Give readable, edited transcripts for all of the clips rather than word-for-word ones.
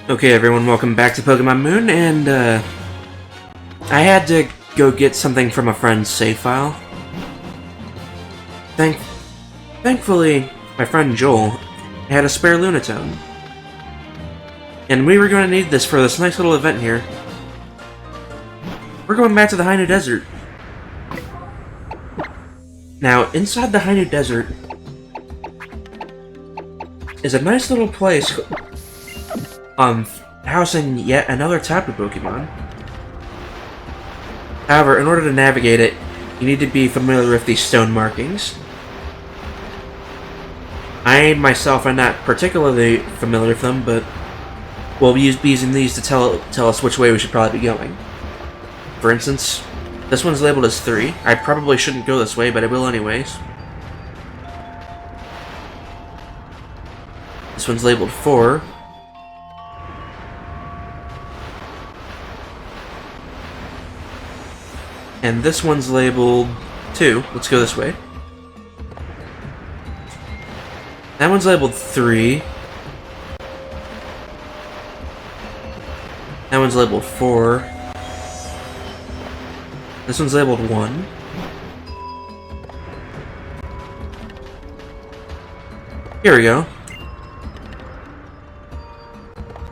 Okay, everyone, welcome back to Pokemon Moon, and, I had to go get something from a friend's save file. Thankfully, my friend Joel had a spare Lunatone. And we were going to need this for this nice little event here. We're going back to the Hainu Desert. Now, inside the Hainu Desert is a nice little place housing yet another Tapu Pokemon. However, in order to navigate it, you need to be familiar with these stone markings. I myself am not particularly familiar with them, but we'll be using these to tell us which way we should probably be going. For instance, this one's labeled as 3. I probably shouldn't go this way, but I will anyways. This one's labeled 4. And this one's labeled 2. Let's go this way. That one's labeled 3. That one's labeled 4. This one's labeled 1. Here we go.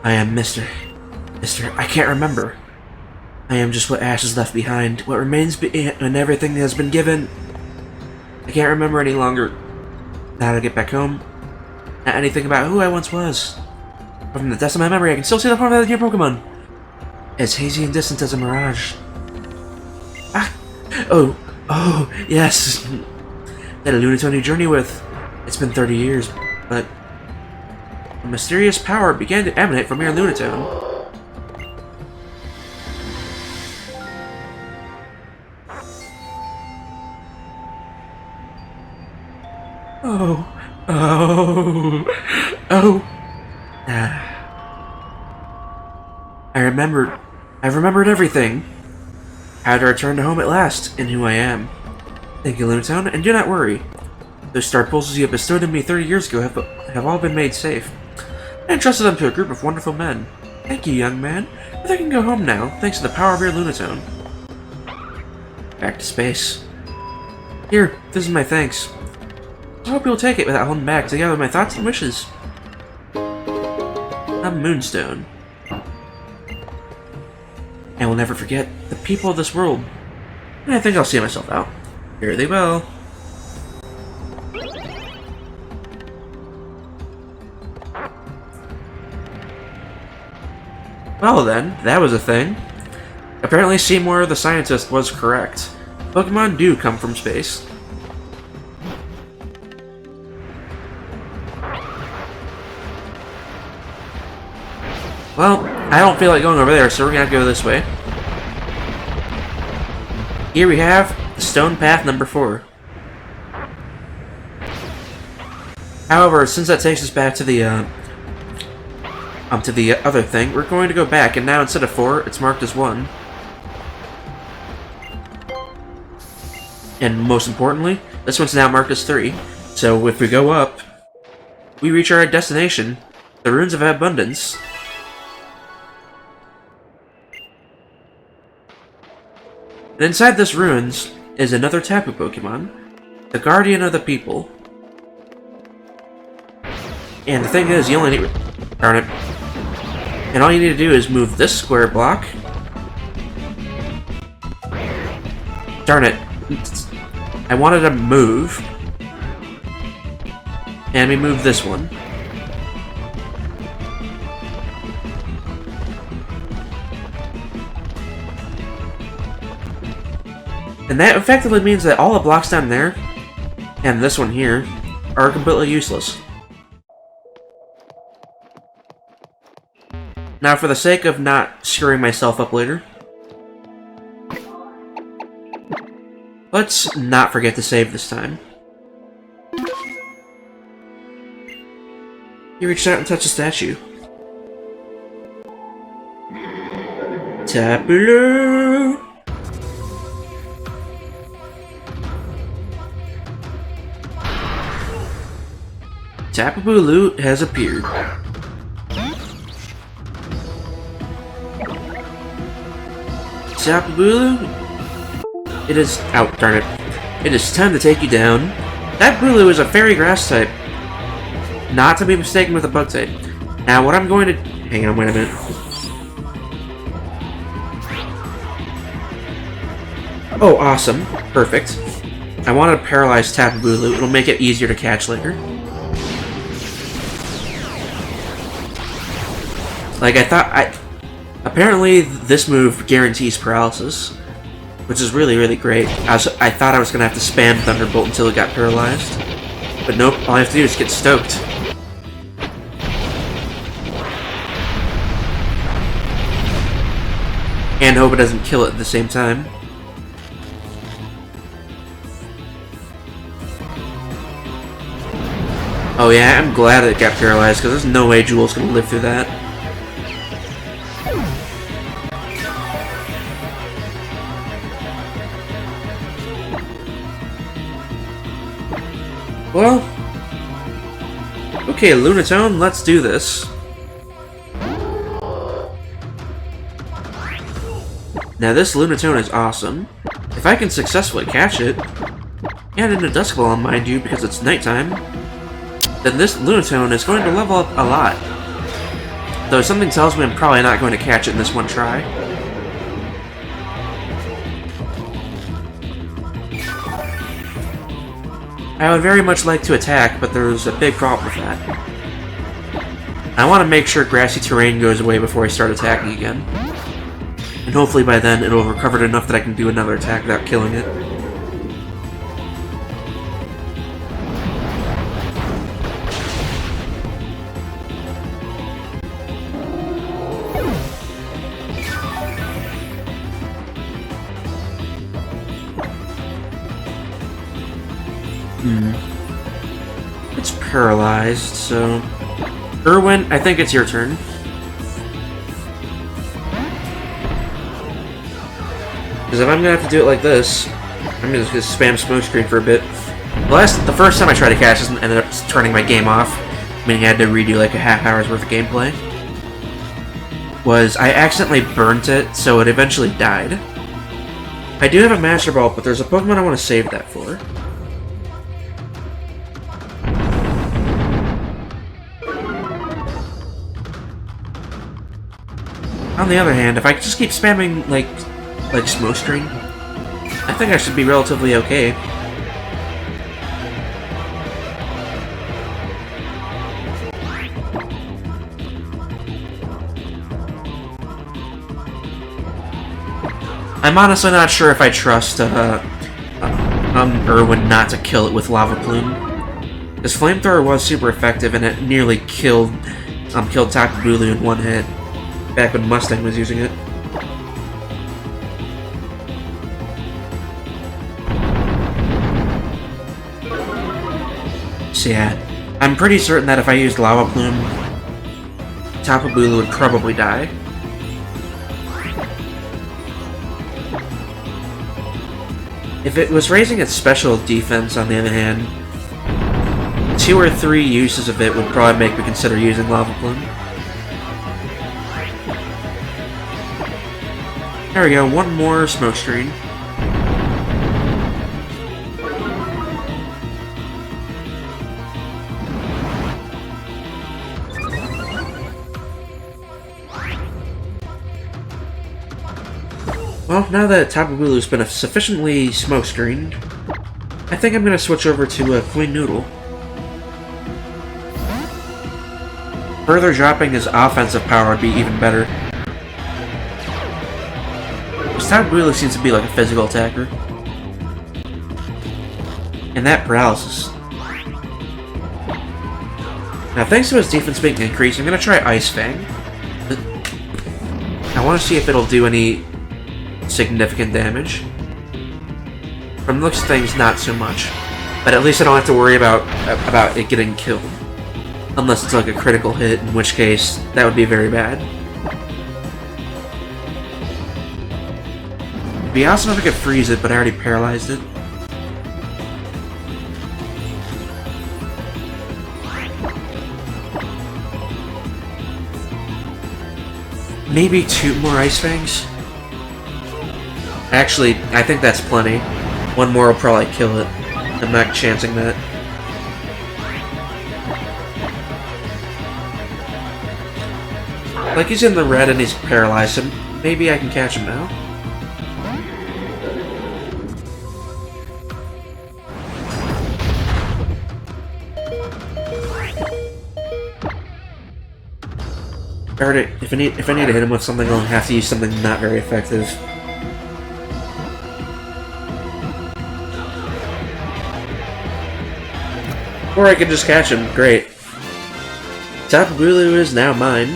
I am Mr. I can't remember. I am just what Ash has left behind. What remains and everything that has been given. I can't remember any longer. Now to get back home. Not anything about who I once was. But from the depths of my memory, I can still see the form of the dear Pokemon. As hazy and distant as a mirage. Ah! Oh, yes! That a Lunatone you journey with. It's been 30 years, but a mysterious power began to emanate from your Lunatone. I've remembered everything. How to return to home at last, and who I am. Thank you, Lunatone, and do not worry. Those star pulses you have bestowed on me 30 years ago have all been made safe. I entrusted them to a group of wonderful men. Thank you, young man. But I can go home now, thanks to the power of your Lunatone. Back to space. Here, this is my thanks. I hope you'll take it without holding back, together with my thoughts and wishes. A Moonstone. I will never forget the people of this world. And I think I'll see myself out. Here they will. Well then, that was a thing. Apparently Seymour the scientist was correct. Pokemon do come from space. Well, I don't feel like going over there, so we're gonna have to go this way. Here we have Stone Path number 4. However, since that takes us back to the other thing, we're going to go back, and now instead of 4, it's marked as 1. And most importantly, this one's now marked as 3. So if we go up, we reach our destination, the Ruins of Abundance. And inside this ruins is another Tapu Pokemon, the Guardian of the People. And the thing is, you only need... Darn it. And all you need to do is move this square block. Darn it. I wanted to move. And we move this one. And that effectively means that all the blocks down there, and this one here, are completely useless. Now, for the sake of not screwing myself up later, let's not forget to save this time. You reached out and touched the statue. Tapu! Tapu Bulu has appeared. Tapu Bulu, it is... oh, darn it. It is time to take you down. Tapu Bulu is a fairy grass type. Not to be mistaken with a bug type. Now, what I'm going to... hang on, wait a minute. Oh, awesome. Perfect. I want to paralyze Tapu Bulu. It'll make it easier to catch later. Like, I thought... apparently, this move guarantees paralysis, which is really, really great. I thought I was going to have to spam Thunderbolt until it got paralyzed. But nope, all I have to do is get stoked. And hope it doesn't kill it at the same time. Oh yeah, I'm glad it got paralyzed, because there's no way Jewel's going to live through that. Well, okay, Lunatone, let's do this. Now this Lunatone is awesome. If I can successfully catch it, and in a Dusk Golem, mind you, because it's nighttime, then this Lunatone is going to level up a lot. Though something tells me I'm probably not going to catch it in this one try. I would very much like to attack, but there's a big problem with that. I want to make sure grassy terrain goes away before I start attacking again. And hopefully by then it'll have recovered enough that I can do another attack without killing it. It's paralyzed, so... Irwin, I think it's your turn. Because if I'm gonna have to do it like this, I'm just gonna spam smoke screen for a bit. The first time I tried to catch this ended up turning my game off, meaning I had to redo like a half hour's worth of gameplay. Was I accidentally burnt it, so it eventually died. I do have a Master Ball, but there's a Pokemon I want to save that for. On the other hand, if I just keep spamming, like smoke screen, I think I should be relatively okay. I'm honestly not sure if I trust Irwin not to kill it with Lava Plume. This flamethrower was super effective, and it nearly killed Tapu Bulu in one hit. Back when Mustang was using it. So yeah, I'm pretty certain that if I used Lava Plume, Tapu Bulu would probably die. If it was raising its special defense, on the other hand, 2 or 3 uses of it would probably make me consider using Lava Plume. There we go, one more smoke screen. Well, now that Tapu Bulu's been sufficiently smoke screened, I think I'm gonna switch over to Queen Noodle. Further dropping his offensive power would be even better. Tapu Bulu seems to be like a physical attacker. And that paralysis. Now, thanks to his defense being increased, I'm gonna try Ice Fang. I want to see if it'll do any significant damage. From the looks of things, not so much. But at least I don't have to worry about it getting killed. Unless it's like a critical hit, in which case, that would be very bad. It'd be awesome if I could freeze it, but I already paralyzed it. Maybe 2 more Ice Fangs? Actually, I think that's plenty. One more will probably kill it. I'm not chancing that. Like, he's in the red and he's paralyzed, so maybe I can catch him now. Alright, if I need to hit him with something, I'll have to use something not very effective. Or I can just catch him. Great. Tapu Bulu is now mine.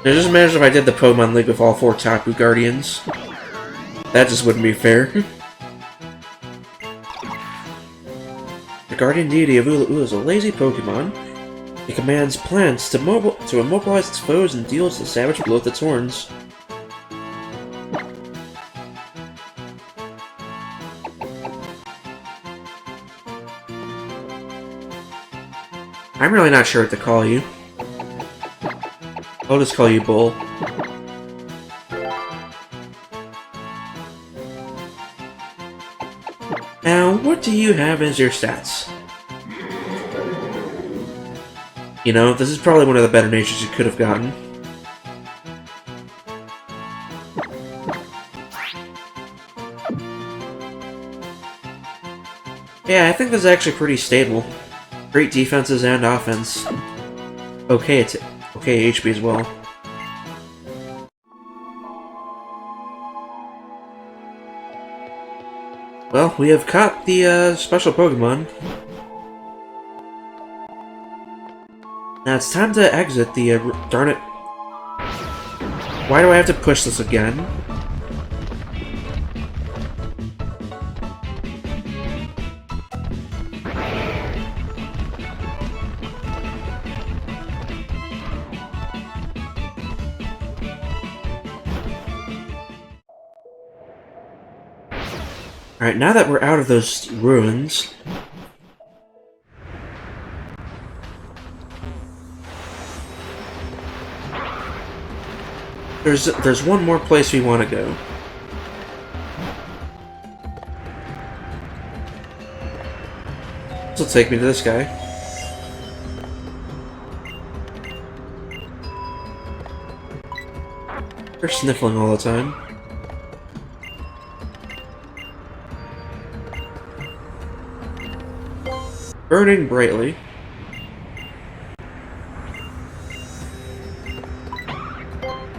Now just imagine if I did the Pokemon League with all 4 Tapu Guardians. That just wouldn't be fair. The Guardian Deity of Ulu is a lazy Pokemon. It commands plants to immobilize its foes and deals the savage blow with its horns. I'm really not sure what to call you. I'll just call you Bull. Now, what do you have as your stats? You know, this is probably one of the better natures you could have gotten. Yeah, I think this is actually pretty stable. Great defenses and offense. Okay, it's okay HP as well. Well, we have caught the special Pokemon. Now it's time to exit the darn it. Why do I have to push this again? Alright, now that we're out of those ruins... There's one more place we want to go. This will take me to this guy. They're sniffling all the time. Burning brightly.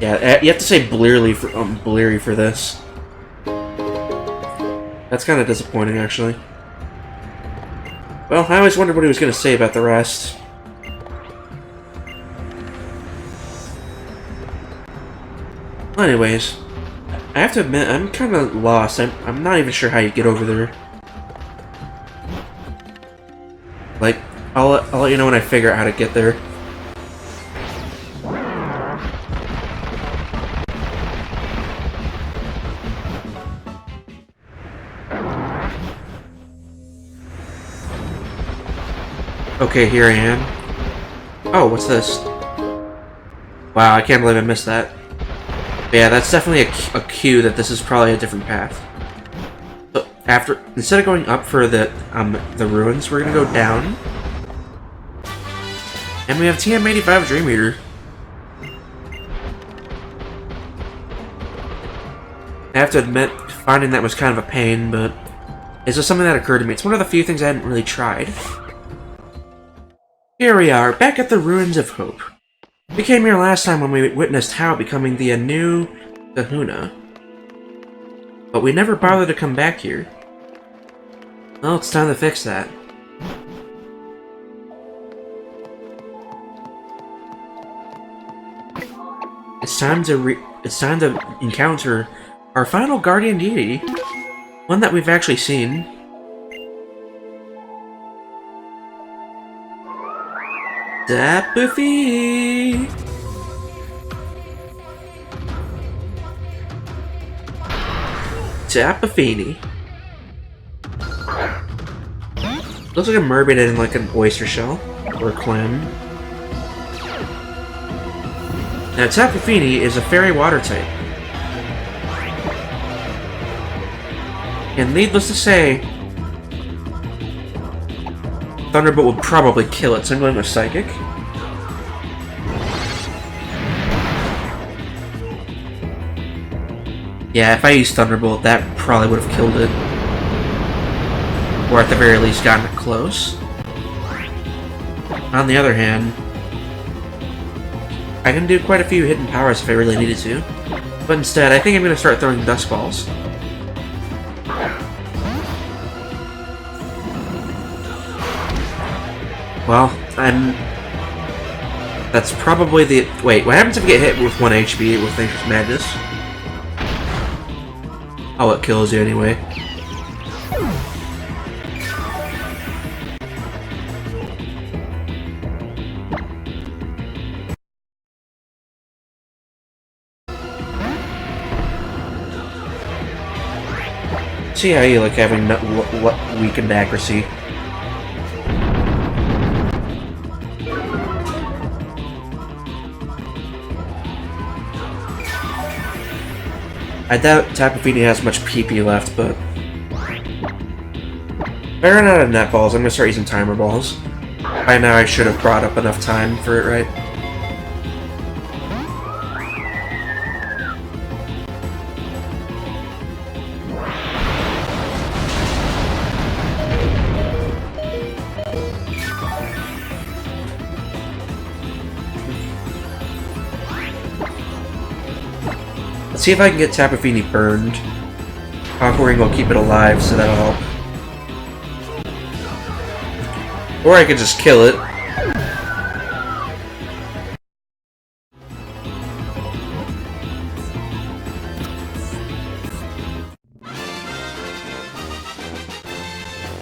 Yeah, you have to say bleary for this. That's kind of disappointing, actually. Well, I always wondered what he was going to say about the rest. Well, anyways, I have to admit, I'm kind of lost. I'm not even sure how you get over there. Like, I'll let you know when I figure out how to get there. Okay, here I am. Oh, what's this? Wow, I can't believe I missed that. But yeah, that's definitely a cue that this is probably a different path. So instead of going up for the ruins, we're gonna go down. And we have TM85 Dream Eater. I have to admit, finding that was kind of a pain, but it's just something that occurred to me. It's one of the few things I hadn't really tried. Here we are, back at the Ruins of Hope. We came here last time when we witnessed Hao becoming the new Kahuna. But we never bothered to come back here. Well, it's time to fix that. It's time to encounter our final guardian deity. One that we've actually seen. Tapu Fini! Tapu Fini. Looks like a mermaid in like an oyster shell. Or a clam. Now, Tapu Fini is a fairy water type. And needless to say, Thunderbolt would probably kill it, so I'm going with Psychic. Yeah, if I used Thunderbolt, that probably would have killed it. Or at the very least gotten it close. On the other hand, I can do quite a few hidden powers if I really needed to. But instead, I think I'm going to start throwing Dust Balls. Well, that's probably the... Wait, what happens if you get hit with 1 HP with Nature's Madness? Oh, it kills you anyway. See how you like having weakened accuracy. I doubt Tapu Fini has much PP left, but if I run out of net balls, I'm gonna start using timer balls. By now I should have brought up enough time for it, right? Let's see if I can get Tapu Fini burned. Conquering will keep it alive, so that'll help. Or I could just kill it.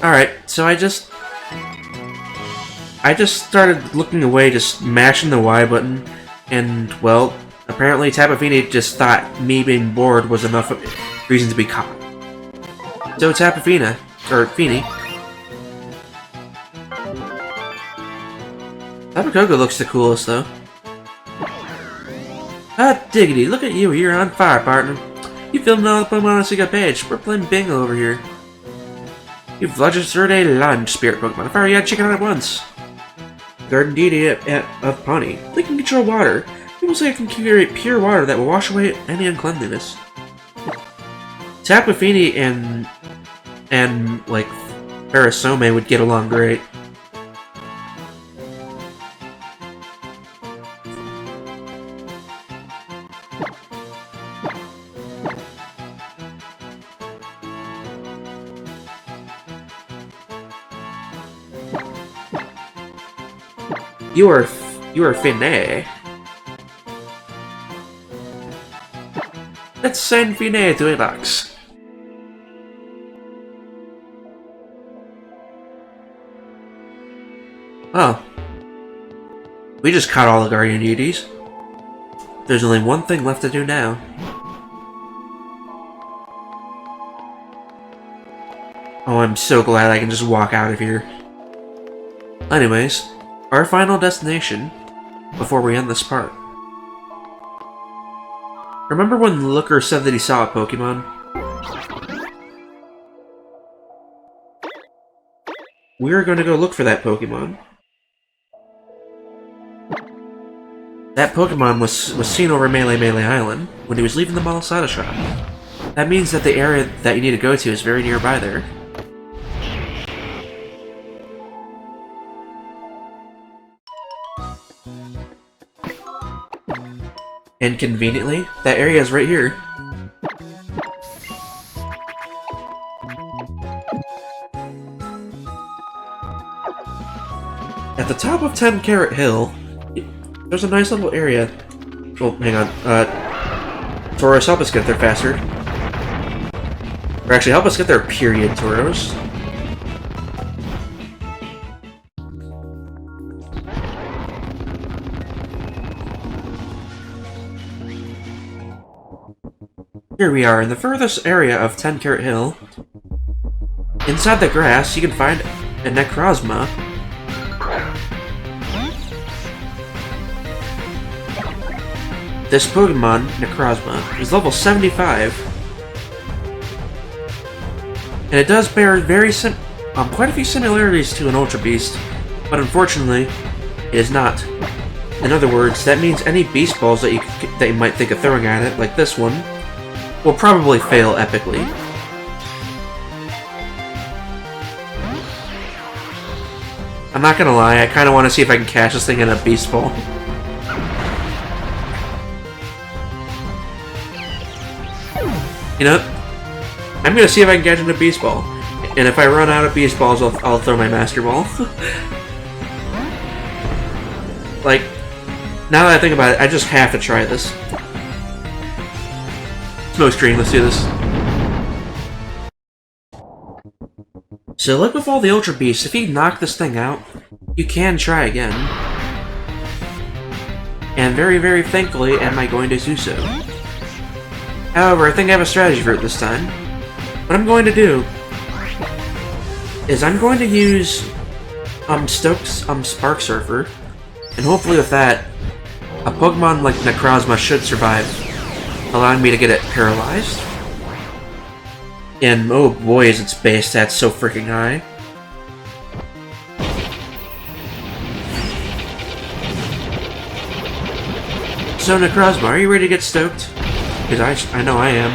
Alright, so I just started looking away, just mashing the Y button, and, well, apparently Tapu Fini just thought me being bored was enough reason to be caught. So Tapu Fini, or Fini. Tapu Koko looks the coolest though. Hot diggity, look at you, you're on fire, partner. You filmed all the Pokemon on a single page. We're playing bingo over here. You've registered a lunch, Spirit Pokemon. Fire you chicken at once. Garden Deity of Pawnee. They can control water. People say it can curate pure water that will wash away any uncleanliness. Tapu Fini and like Parasome would get along great. You are Fine. Let's send Fine to a box. Oh. We just caught all the Guardian Deities. There's only one thing left to do now. Oh, I'm so glad I can just walk out of here. Anyways, our final destination before we end this part. Remember when Looker said that he saw a Pokemon? We're going to go look for that Pokemon. That Pokemon was seen over Melee Island when he was leaving the Malasada shop. That means that the area that you need to go to is very nearby there. And conveniently, that area is right here. At the top of 10 Carat Hill, there's a nice little area. Oh, hang on. Tauros, help us get there faster. Or actually, help us get there, period, Tauros. Here we are in the furthest area of 10 Carat Hill. Inside the grass, you can find a Necrozma. This Pokemon, Necrozma, is level 75. And it does bear quite a few similarities to an Ultra Beast, but unfortunately, it is not. In other words, that means any Beast Balls that you might think of throwing at it, like this one, will probably fail epically. I'm not gonna lie, I kinda wanna see if I can catch this thing in a Beast Ball. You know, I'm gonna see if I can catch it in a Beast Ball. And if I run out of Beast Balls, I'll throw my Master Ball. Like, now that I think about it, I just have to try this. Smoke screen, let's do this. So like with all the Ultra Beasts, if you knock this thing out, you can try again. And very, very thankfully am I going to do so. However, I think I have a strategy for it this time. What I'm going to do is I'm going to use Stokes Spark Surfer, and hopefully with that, a Pokemon like Necrozma should survive, allowing me to get it paralyzed. And oh boy, is its base stats so freaking high. So Necrozma, are you ready to get stoked? Because I know I am.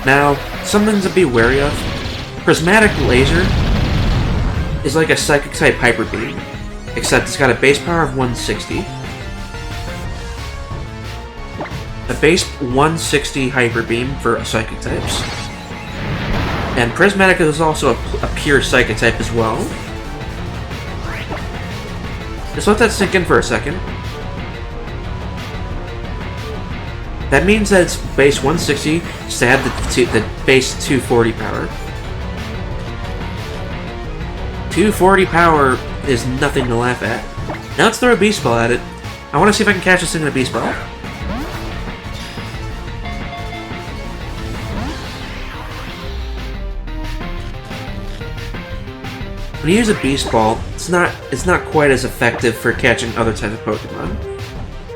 Now, something to be wary of. Prismatic Laser is like a Psychic-type Hyper Beam, except it's got a base power of 160. A base 160 Hyper Beam for Psychic types. And Prismatic is also a pure Psychic type as well. Just let that sink in for a second. That means that it's base 160 to have the base 240 power. 240 power is nothing to laugh at. Now let's throw a Beast Ball at it. I want to see if I can catch this thing in a Beast Ball. When you use a Beast Ball, it's not quite as effective for catching other types of Pokemon.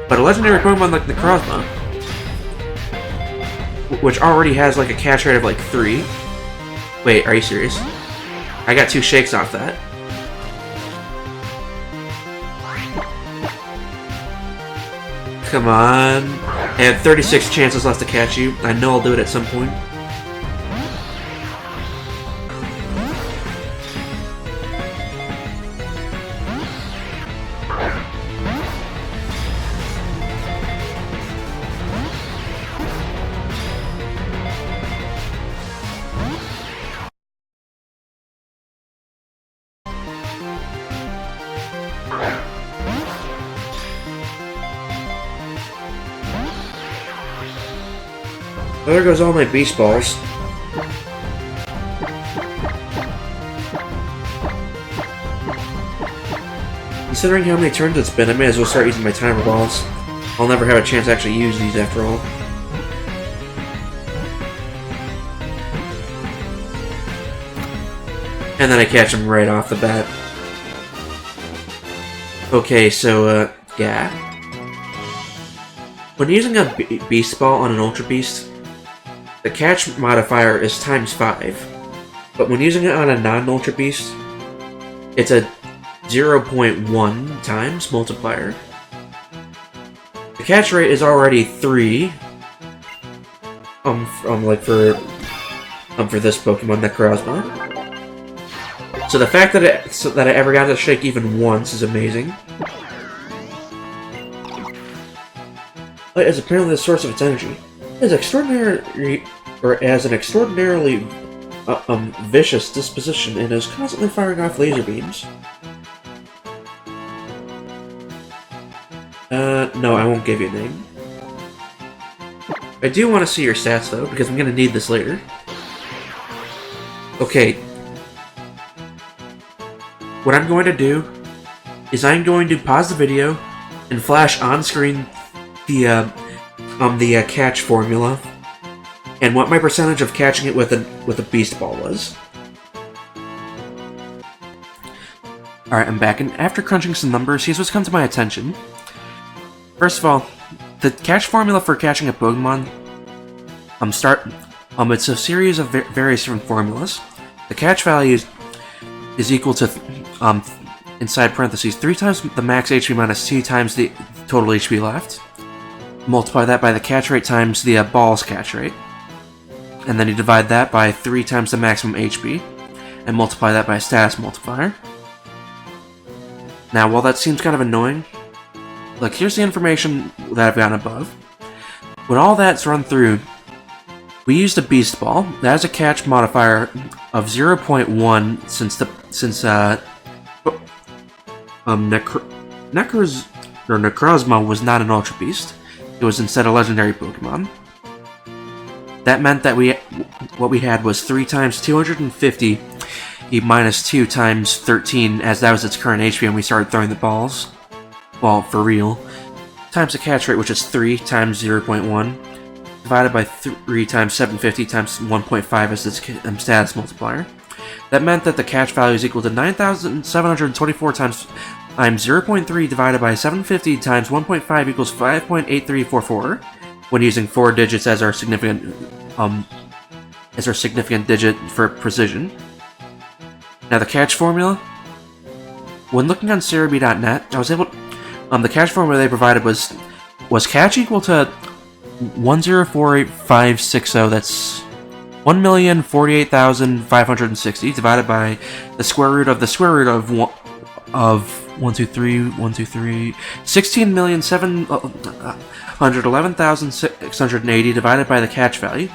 But a legendary Pokemon like Necrozma, which already has like a catch rate of like 3. Wait, are you serious? I got 2 shakes off that. Come on. I have 36 chances left to catch you. I know I'll do it at some point. Well, there goes all my Beast Balls. Considering how many turns it's been, I may as well start using my Timer Balls. I'll never have a chance to actually use these after all. And then I catch them right off the bat. Okay, so, yeah. When using a Beast Ball on an Ultra Beast, the catch modifier is ×5, but when using it on a non-Ultra Beast, it's a 0.1 times multiplier. The catch rate is already 3, for this Pokemon, Necrozma. So the fact that I ever got to shake even once is amazing. Light is apparently the source of its energy. It has an extraordinarily vicious disposition and is constantly firing off laser beams. No, I won't give you a name. I do want to see your stats though, because I'm going to need this later. Okay. What I'm going to do is I'm going to pause the video and flash on screen the the catch formula and what my percentage of catching it with a beast ball was. Alright, I'm back, and after crunching some numbers, here's what's come to my attention. First of all, the catch formula for catching a Pokemon, it's a series of various different formulas. The catch value is equal to, inside parentheses, 3 times the max HP minus 2 times the total HP left. Multiply that by the catch rate times the ball's catch rate. And then you divide that by 3 times the maximum HP, and multiply that by a status multiplier. Now, while that seems kind of annoying, like, here's the information that I've gotten above. When all that's run through, we used a Beast Ball. That has a catch modifier of 0.1 since Necrozma was not an Ultra Beast. It was instead a legendary Pokemon. That meant that what we had was 3 times 250 minus 2 times 13, as that was its current HP when we started throwing the balls. Well, for real. Times the catch rate, which is 3 times 0.1, divided by 3 times 750 times 1.5 as its status multiplier. That meant that the catch value is equal to 9,724 times 0.3 divided by 750 times 1.5 equals 5.8344, when using 4 digits as our significant digit for precision. Now, the catch formula, when looking on Cerebi.net, I was able to, the catch formula they provided was catch equal to 1048560, that's 1,048,560, divided by the square root of 16,711,680 divided by the catch value.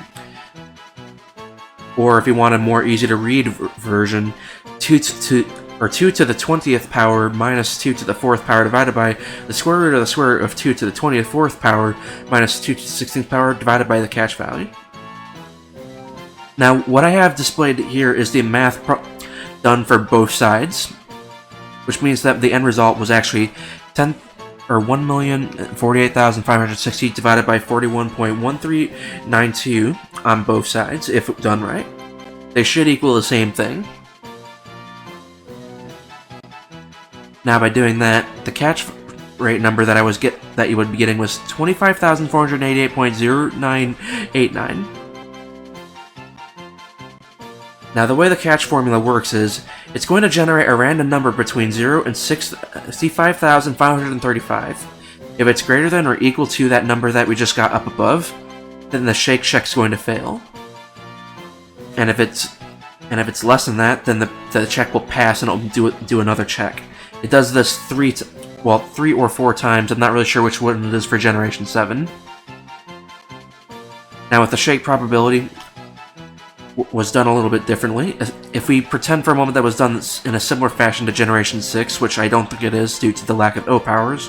Or if you want a more easy to read version, 2 to the 20th power minus 2 to the 4th power divided by the square root of 2 to the 24th power minus 2 to the 16th power divided by the catch value. Now, what I have displayed here is the math done for both sides, which means that the end result was actually 1,048,560 divided by 41.1392 on both sides, if done right. They should equal the same thing. Now, by doing that, the catch rate number that you would be getting was 25,488.0989. Now, the way the catch formula works is, it's going to generate a random number between 0 and 65,535. If it's greater than or equal to that number that we just got up above, then the shake check's going to fail. And if it's less than that, then the check will pass and it'll do another check. It does this 3 or 4 times. I'm not really sure which one it is for Generation 7. Now, with the shake probability, was done a little bit differently. If we pretend for a moment that was done in a similar fashion to Generation 6, which I don't think it is due to the lack of O powers,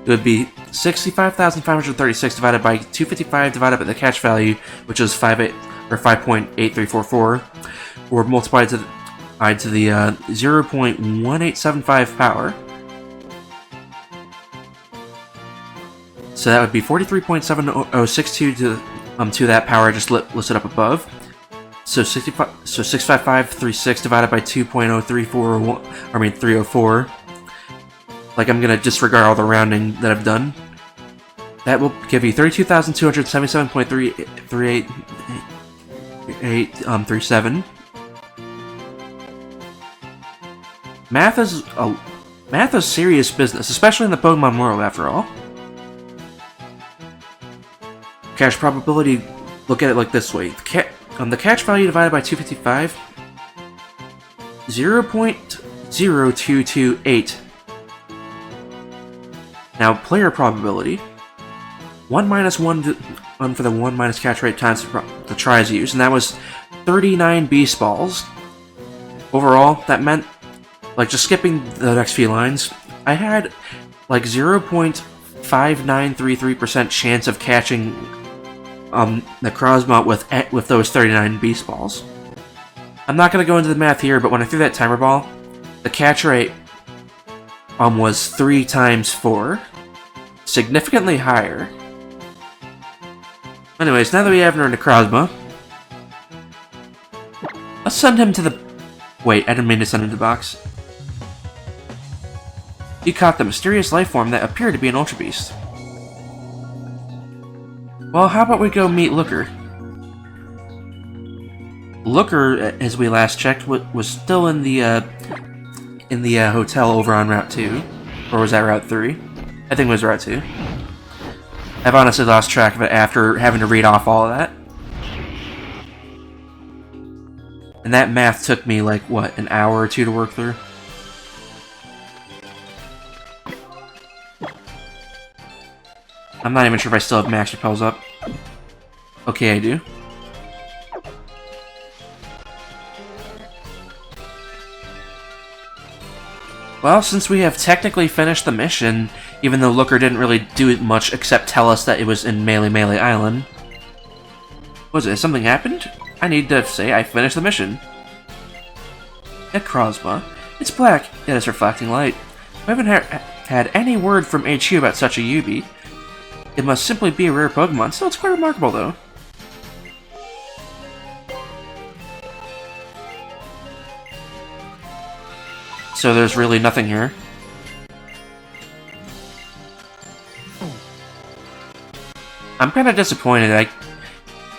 it would be 65,536 divided by 255 divided by the catch value, which is 5.8344, or multiplied to the 0.1875 power. So that would be 43.7062 to that power I just listed up above. So 65536 divided by 304. Like, I'm gonna disregard all the rounding that I've done. That will give you 32,277.3837. Math is serious business, especially in the Pokemon world, after all. Catch probability, look at it like this way. The catch value divided by 255, 0.0228. Now, player probability, 1 minus 1 for the 1 minus catch rate times the tries used, and that was 39 Beast Balls. Overall, that meant, like, just skipping the next few lines, I had like 0.5933% chance of catching Necrozma with those 39 Beast Balls. I'm not going to go into the math here, but when I threw that timer ball, the catch rate was 3 times 4, significantly higher. Anyways, now that we have her in Necrozma, let's send him to the... Wait, I didn't mean to send him to the box. You caught the mysterious life form that appeared to be an Ultra Beast. Well, how about we go meet Looker? Looker, as we last checked, was still in the hotel over on Route 2. Or was that Route 3? I think it was Route 2. I've honestly lost track of it after having to read off all of that. And that math took me, like, what, an hour or two to work through? I'm not even sure if I still have max repels up. Okay, I do. Well, since we have technically finished the mission, even though Looker didn't really do much except tell us that it was in Melee Island. Was it? Something happened? I need to say I finished the mission. Necrozma. It's black. It is reflecting light. We haven't had any word from HQ about such a Yubi. It must simply be a rare Pokemon, still it's quite remarkable though. So there's really nothing here. I'm kind of disappointed.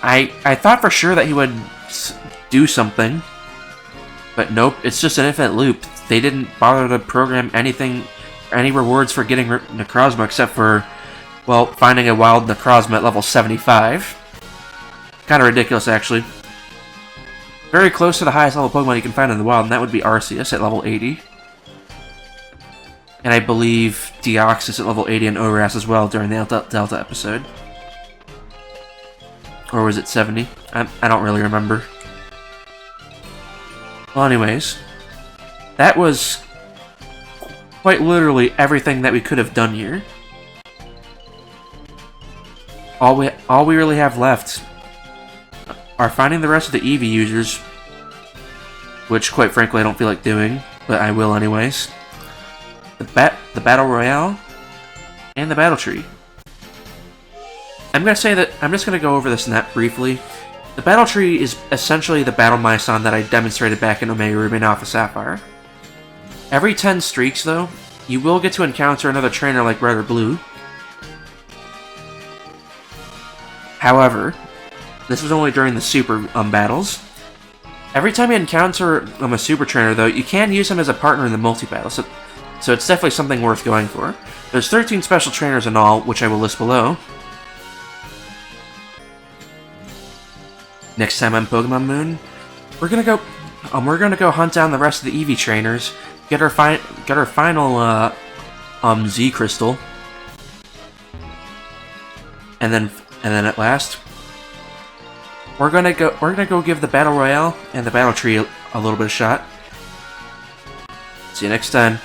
I thought for sure that he would do something, but nope. It's just an infinite loop. They didn't bother to program anything, any rewards for getting Necrozma except for, well, finding a wild Necrozma at level 75. Kind of ridiculous, actually. Very close to the highest level Pokemon you can find in the wild, and that would be Arceus at level 80. And I believe Deoxys at level 80 and Oras as well during the Delta episode. Or was it 70? I don't really remember. Well, anyways. That was quite literally everything that we could have done here. All we really have left are finding the rest of the Eevee users, which, quite frankly, I don't feel like doing, but I will anyways. The Battle Royale, and the Battle Tree. I'm just gonna go over this briefly. The Battle Tree is essentially the Battle Myson that I demonstrated back in Omega Ruby and Alpha Sapphire. Every 10 streaks, though, you will get to encounter another trainer like Red or Blue. However, this is only during the Super battles. Every time you encounter a Super Trainer, though, you can use him as a partner in the multi-battle, so it's definitely something worth going for. There's 13 special trainers in all, which I will list below. Next time on Pokemon Moon, we're gonna go hunt down the rest of the Eevee trainers, get our final Z crystal, and then at last, we're gonna go give the Battle Royale and the Battle Tree a little bit of shot. See you next time.